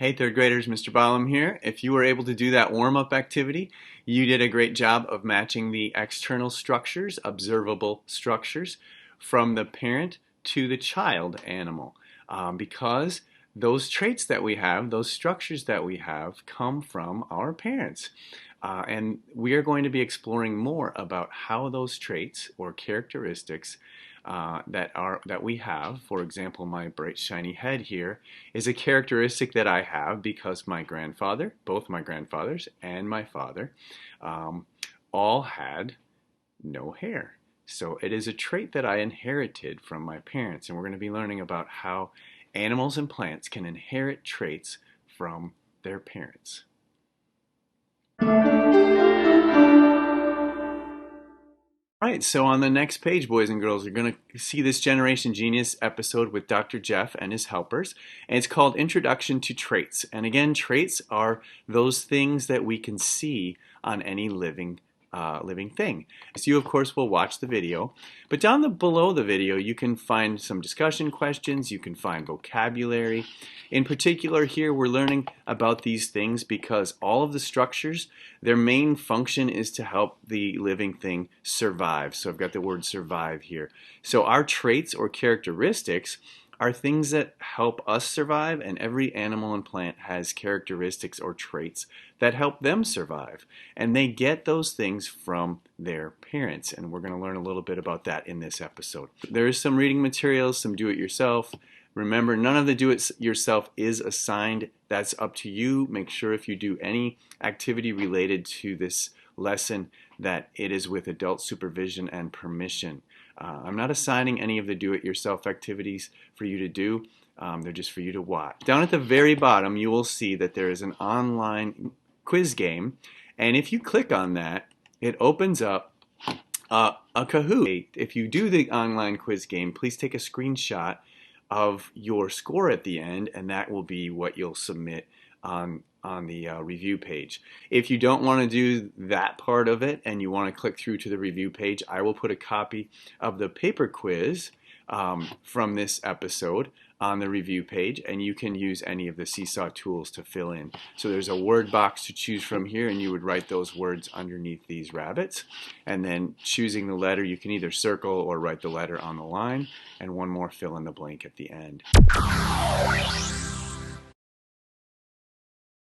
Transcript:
Hey third graders, Mr. Ballum here. If you were able to do that warm-up activity, you did a great job of matching the external structures, observable structures, from the parent to the child animal. Because those traits that we have, those structures that we have, come from our parents. And we are going to be exploring more about how those traits or characteristics that we have. For example, my bright shiny head here is a characteristic that I have because my grandfather, both my grandfathers and my father, all had no hair. So it is a trait that I inherited from my parents, and we're going to be learning about how animals and plants can inherit traits from their parents. Right, so on the next page, boys and girls, you're going to see this Generation Genius episode with Dr. Jeff and his helpers, and it's called Introduction to Traits. And again, traits are those things that we can see on any living thing. So you, of course, will watch the video, but below the video, you can find some discussion questions, you can find vocabulary. In particular, here we're learning about these things because all of the structures, their main function is to help the living thing survive. So I've got the word survive here. So our traits or characteristics are things that help us survive, and every animal and plant has characteristics or traits that help them survive. And they get those things from their parents, and we're going to learn a little bit about that in this episode. There is some reading materials, some do-it-yourself. Remember, none of the do-it-yourself is assigned. That's up to you. Make sure if you do any activity related to this lesson that it is with adult supervision and permission. I'm not assigning any of the do-it-yourself activities for you to do. They're just for you to watch. Down at the very bottom, you will see that there is an online quiz game, and if you click on that, it opens up a Kahoot. If you do the online quiz game, please take a screenshot of your score at the end, and that will be what you'll submit on the review page. If you don't want to do that part of it and you want to click through to the review page, I will put a copy of the paper quiz from this episode on the review page, and you can use any of the Seesaw tools to fill in. So there's a word box to choose from here, and you would write those words underneath these rabbits, and then choosing the letter, you can either circle or write the letter on the line, and one more fill in the blank at the end.